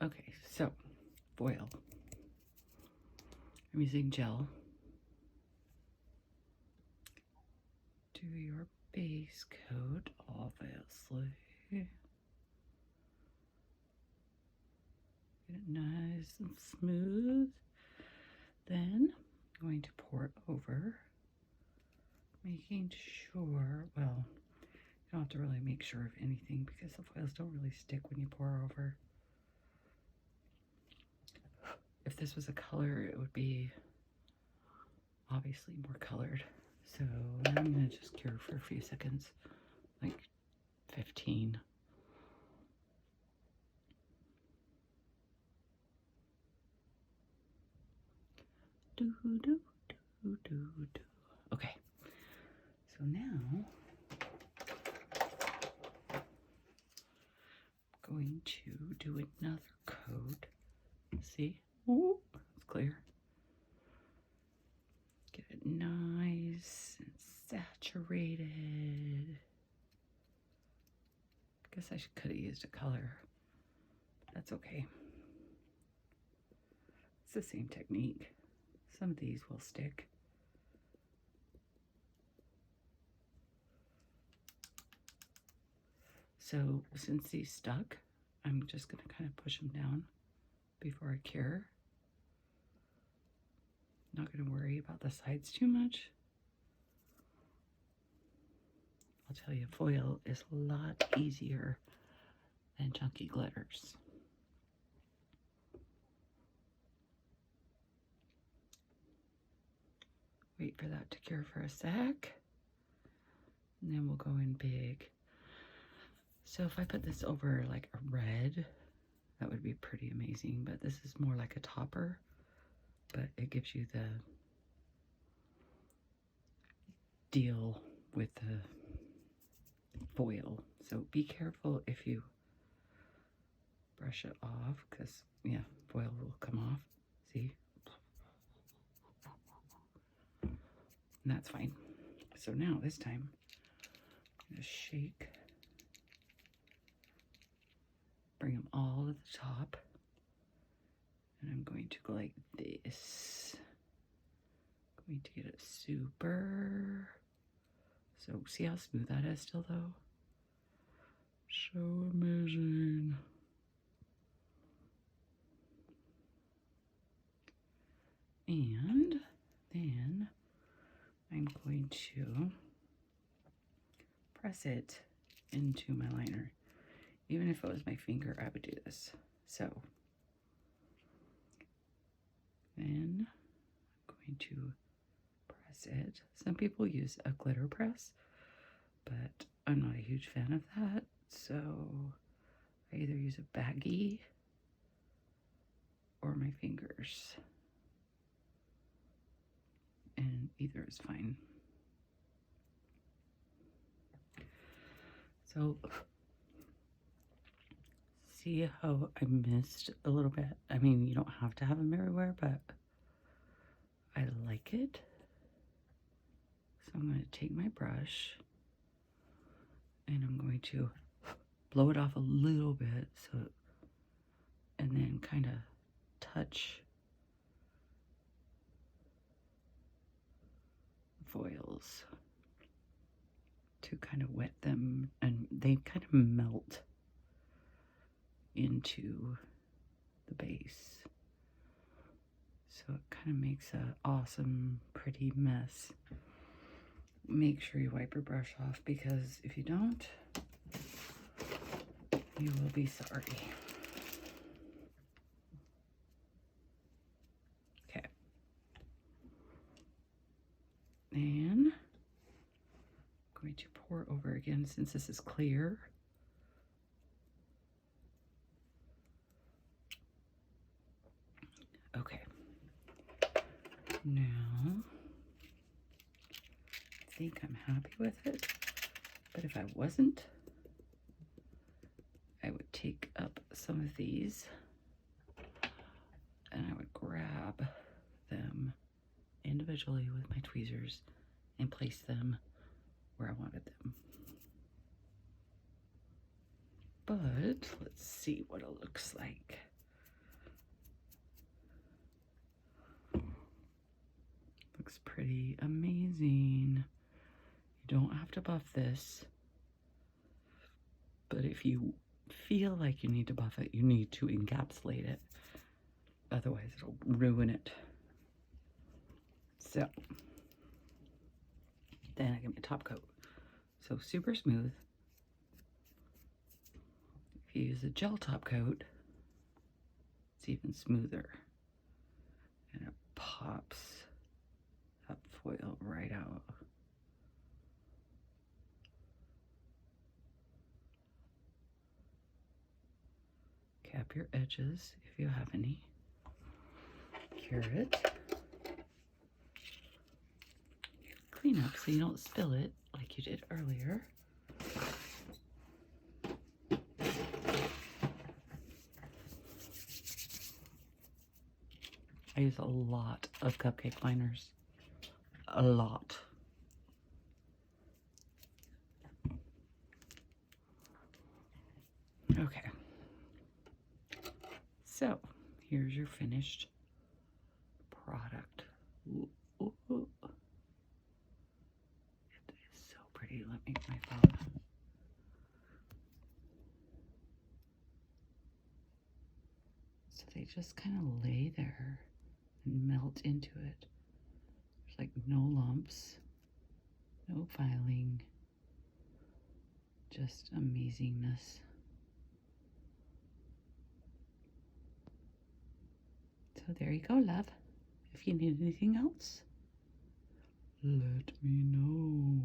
Okay, so foil. I'm using gel. Do your base coat, obviously. Get it nice and smooth. Then I'm going to pour it over, making sure, well, you don't have to really make sure of anything because the foils don't really stick when you pour over. If this was a color, it would be obviously more colored. So I'm going to just cure for a few seconds, like 15. Do, do, do, do, do. Okay, so now I'm going to do another coat. See? Oh, it's clear. Get it nice and saturated. I guess I could have used a color. That's okay. It's the same technique. Some of these will stick. So since these stuck, I'm just going to kind of push them down before I cure. Not going to worry about the sides too much. I'll tell you, foil is a lot easier than chunky glitters. Wait for that to cure for a sec. And then we'll go in big. So if I put this over like a red, that would be pretty amazing. But this is more like a topper. But it gives you the deal with the foil. So be careful if you brush it off, because yeah, foil will come off. See? And that's fine. So now this time I'm going to shake, bring them all to the top, and I'm going to go like this. I'm going to get it super. So see how smooth that is still though? So amazing. And then I'm going to press it into my liner. Even if it was my finger, I would do this. So then I'm going to press it. Some people use a glitter press, but I'm not a huge fan of that. So I either use a baggie or my fingers. And either is fine. So see how I missed a little bit? I mean, you don't have to have them everywhere, but I like it. So I'm going to take my brush and I'm going to blow it off a little bit, so, and then kind of touch foils to kind of wet them, and they kind of melt into the base. So it kind of makes an awesome, pretty mess. Make sure you wipe your brush off, because if you don't, you will be sorry. Okay. And I'm going to pour over again since this is clear. Okay. Now, I think I'm happy with it, but if I wasn't, I would take up some of these and I would grab them individually with my tweezers and place them where I wanted them. But let's see what it looks like. looks pretty amazing. You don't have to buff this, but if you feel like you need to buff it, you need to encapsulate it. Otherwise, it'll ruin it. So, then I get my top coat. So, super smooth. If you use a gel top coat, it's even smoother. And it pops that foil right out. Cap your edges if you have any. Cure it. Clean up so you don't spill it like you did earlier. I use a lot of cupcake liners. A lot. Okay. So, here's your finished product. Ooh, ooh, ooh. It is so pretty. Let me get my phone. So they just kind of lay there and melt into it. There's like no lumps, no filing, just amazingness. So there you go, love. If you need anything else, let me know.